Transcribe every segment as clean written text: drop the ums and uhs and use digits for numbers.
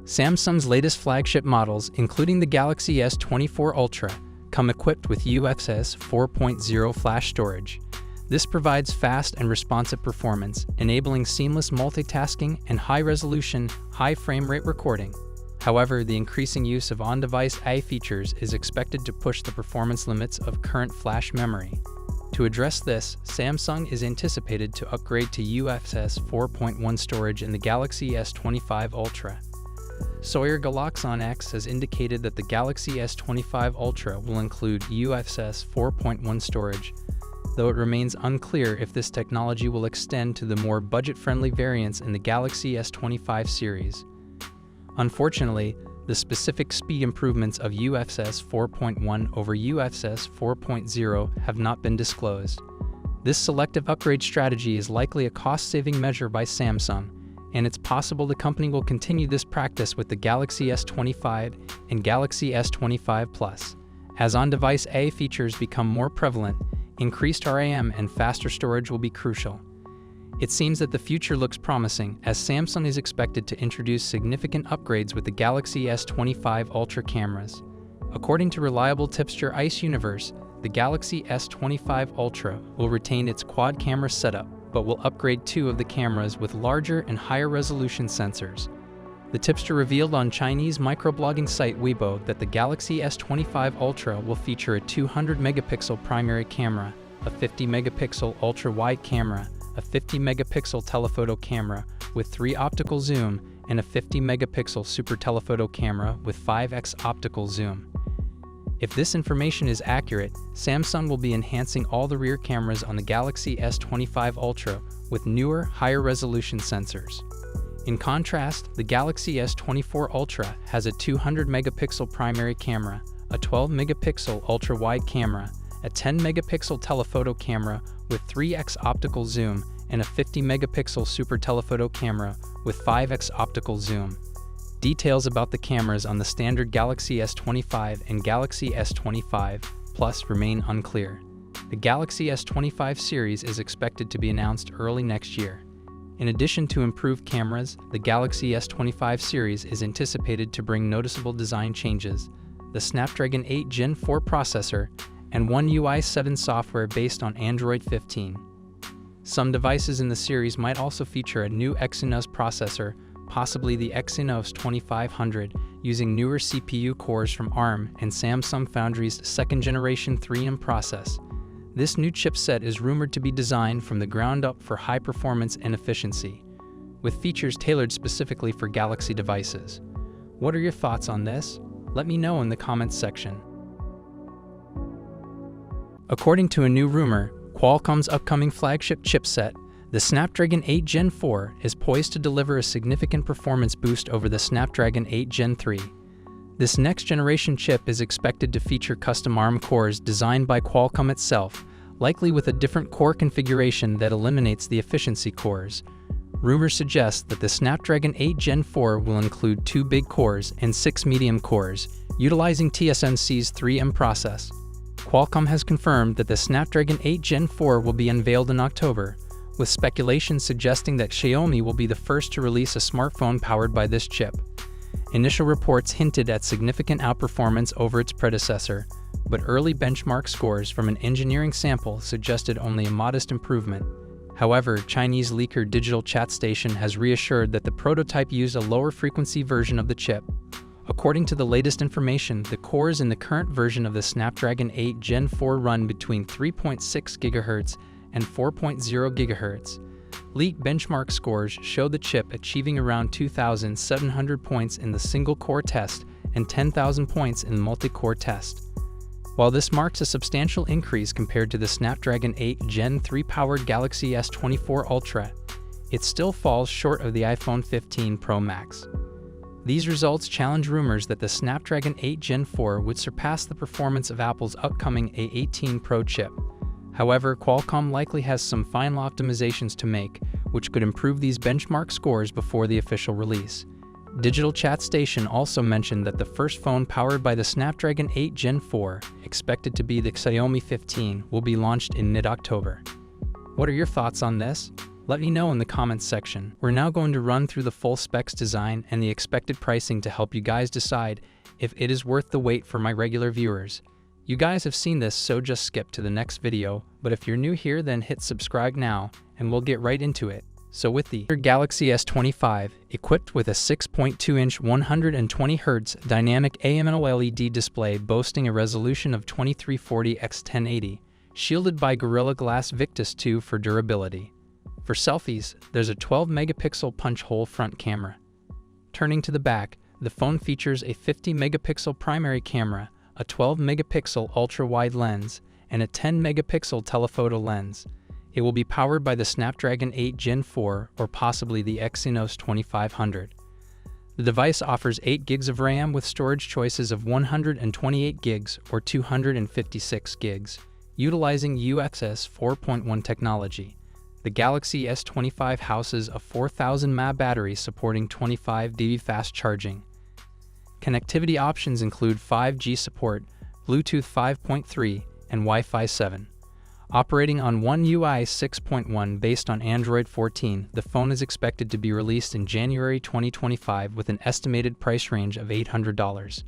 Samsung's latest flagship models, including the Galaxy S25 Ultra, come equipped with UFS 4.0 flash storage. This provides fast and responsive performance, enabling seamless multitasking and high-resolution, high-frame-rate recording. However, the increasing use of on-device AI features is expected to push the performance limits of current flash memory. To address this, Samsung is anticipated to upgrade to UFS 4.1 storage in the Galaxy S25 Ultra. Sawyer Galaxon X has indicated that the Galaxy S25 Ultra will include UFS 4.1 storage, though it remains unclear if this technology will extend to the more budget-friendly variants in the Galaxy S25 series. Unfortunately, the specific speed improvements of UFS 4.1 over UFS 4.0 have not been disclosed. This selective upgrade strategy is likely a cost-saving measure by Samsung, and it's possible the company will continue this practice with the Galaxy S25 and Galaxy S25 Plus. As on-device AI features become more prevalent, increased RAM and faster storage will be crucial. It seems that the future looks promising, as Samsung is expected to introduce significant upgrades with the Galaxy S25 Ultra cameras. According to reliable tipster Ice Universe, the Galaxy S25 Ultra will retain its quad-camera setup, but will upgrade two of the cameras with larger and higher resolution sensors. The tipster revealed on Chinese microblogging site Weibo that the Galaxy S25 Ultra will feature a 200-megapixel primary camera, a 50-megapixel ultra-wide camera, a 50-megapixel telephoto camera with 3 optical zoom, and a 50-megapixel super telephoto camera with 5x optical zoom. If this information is accurate, Samsung will be enhancing all the rear cameras on the Galaxy S25 Ultra with newer, higher-resolution sensors. In contrast, the Galaxy S24 Ultra has a 200-megapixel primary camera, a 12-megapixel ultra-wide camera, a 10-megapixel telephoto camera with 3x optical zoom, and a 50-megapixel super telephoto camera with 5x optical zoom. Details about the cameras on the standard Galaxy S25 and Galaxy S25 Plus remain unclear. The Galaxy S25 series is expected to be announced early next year. In addition to improved cameras, the Galaxy S25 series is anticipated to bring noticeable design changes, the Snapdragon 8 Gen 4 processor, and One UI 7 software based on Android 15. Some devices in the series might also feature a new Exynos processor, possibly the Exynos 2500, using newer CPU cores from ARM and Samsung Foundry's second-generation 3M process. This new chipset is rumored to be designed from the ground up for high performance and efficiency, with features tailored specifically for Galaxy devices. What are your thoughts on this? Let me know in the comments section. According to a new rumor, Qualcomm's upcoming flagship chipset, the Snapdragon 8 Gen 4, is poised to deliver a significant performance boost over the Snapdragon 8 Gen 3. This next-generation chip is expected to feature custom ARM cores designed by Qualcomm itself, likely with a different core configuration that eliminates the efficiency cores. Rumors suggest that the Snapdragon 8 Gen 4 will include 2 big cores and 6 medium cores, utilizing TSMC's 3M process. Qualcomm has confirmed that the Snapdragon 8 Gen 4 will be unveiled in October, with speculation suggesting that Xiaomi will be the first to release a smartphone powered by this chip. Initial reports hinted at significant outperformance over its predecessor, but early benchmark scores from an engineering sample suggested only a modest improvement. However, Chinese leaker Digital Chat Station has reassured that the prototype used a lower-frequency version of the chip. According to the latest information, the cores in the current version of the Snapdragon 8 Gen 4 run between 3.6 GHz and 4.0 GHz. Leaked benchmark scores show the chip achieving around 2,700 points in the single-core test and 10,000 points in the multi-core test. While this marks a substantial increase compared to the Snapdragon 8 Gen 3 powered Galaxy S24 Ultra, it still falls short of the iPhone 15 Pro Max. These results challenge rumors that the Snapdragon 8 Gen 4 would surpass the performance of Apple's upcoming A18 Pro chip. However, Qualcomm likely has some final optimizations to make, which could improve these benchmark scores before the official release. Digital Chat Station also mentioned that the first phone powered by the Snapdragon 8 Gen 4, expected to be the Xiaomi 15, will be launched in mid-October. What are your thoughts on this? Let me know in the comments section. We're now going to run through the full specs, design, and the expected pricing to help you guys decide if it is worth the wait for my regular viewers. You guys have seen this, so just skip to the next video, but if you're new here, then hit subscribe now and we'll get right into it. So with the Galaxy S25, equipped with a 6.2-inch 120Hz dynamic AMOLED display boasting a resolution of 2340x1080, shielded by Gorilla Glass Victus 2 for durability. For selfies, there's a 12-megapixel punch-hole front camera. Turning to the back, the phone features a 50-megapixel primary camera, a 12-megapixel ultra-wide lens, and a 10-megapixel telephoto lens. It will be powered by the Snapdragon 8 Gen 4 or possibly the Exynos 2500. The device offers 8 GB of RAM with storage choices of 128 GB or 256 GB, utilizing UFS 4.1 technology. The Galaxy S25 houses a 4000 mAh battery supporting 25 fast charging. Connectivity options include 5G support, Bluetooth 5.3, and Wi-Fi 7. Operating on One UI 6.1 based on Android 14, the phone is expected to be released in January 2025 with an estimated price range of $800.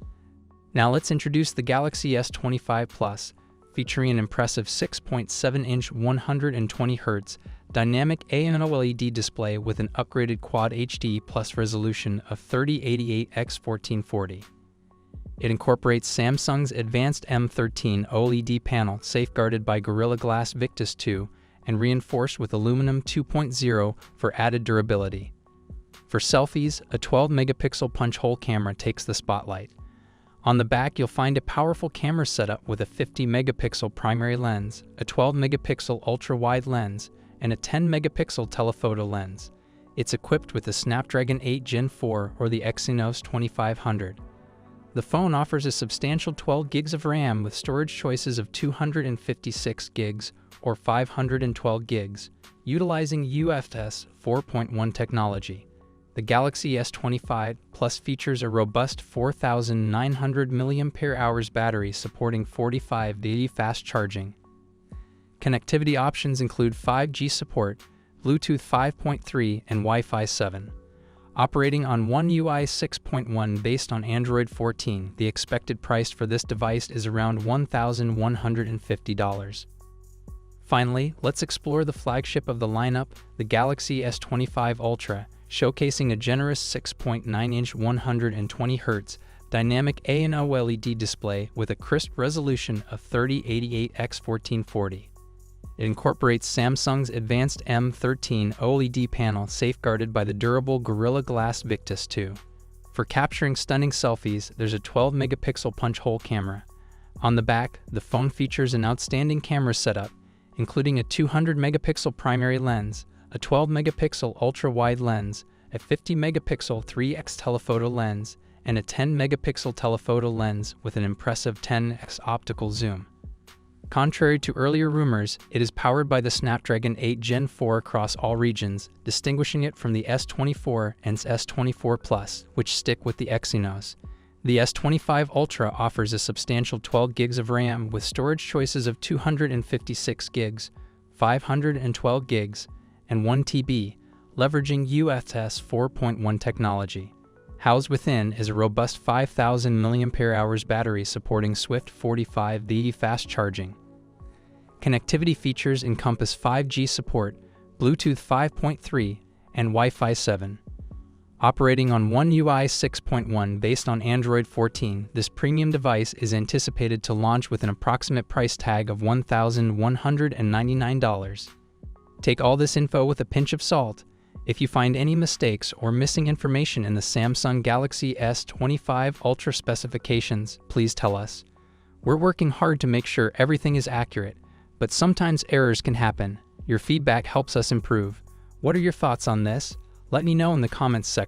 Now let's introduce the Galaxy S25 Plus, featuring an impressive 6.7-inch 120Hz dynamic AMOLED display with an upgraded Quad HD Plus resolution of 3088x1440. It incorporates Samsung's advanced M13 OLED panel safeguarded by Gorilla Glass Victus 2 and reinforced with aluminum 2.0 for added durability. For selfies, a 12-megapixel punch-hole camera takes the spotlight. On the back, you'll find a powerful camera setup with a 50-megapixel primary lens, a 12-megapixel ultra-wide lens, and a 10-megapixel telephoto lens. It's equipped with the Snapdragon 8 Gen 4 or the Exynos 2500. The phone offers a substantial 12 GB of RAM with storage choices of 256 GB or 512 GB, utilizing UFS 4.1 technology. The Galaxy S25 Plus features a robust 4900 mAh battery supporting 45 fast charging. Connectivity options include 5G support, Bluetooth 5.3, and Wi-Fi 7. Operating on One UI 6.1 based on Android 14, the expected price for this device is around $1,150. Finally, let's explore the flagship of the lineup, the Galaxy S25 Ultra, showcasing a generous 6.9-inch 120Hz dynamic AMOLED display with a crisp resolution of 3088x1440. It incorporates Samsung's advanced M13 OLED panel safeguarded by the durable Gorilla Glass Victus 2. For capturing stunning selfies, there's a 12-megapixel punch-hole camera. On the back, the phone features an outstanding camera setup, including a 200-megapixel primary lens, a 12-megapixel ultra-wide lens, a 50-megapixel 3x telephoto lens, and a 10-megapixel telephoto lens with an impressive 10x optical zoom. Contrary to earlier rumors, it is powered by the Snapdragon 8 Gen 4 across all regions, distinguishing it from the S24 and S24 Plus, which stick with the Exynos. The S25 Ultra offers a substantial 12 GB of RAM with storage choices of 256 GB, 512 GB, and 1 TB, leveraging UFS 4.1 technology. Housed within is a robust 5000 mAh battery supporting swift 45V fast charging. Connectivity features encompass 5G support, Bluetooth 5.3, and Wi-Fi 7. Operating on One UI 6.1 based on Android 14, this premium device is anticipated to launch with an approximate price tag of $1,199. Take all this info with a pinch of salt. If you find any mistakes or missing information in the Samsung Galaxy S25 Ultra specifications, please tell us. We're working hard to make sure everything is accurate, but sometimes errors can happen. Your feedback helps us improve. What are your thoughts on this? Let me know in the comments section.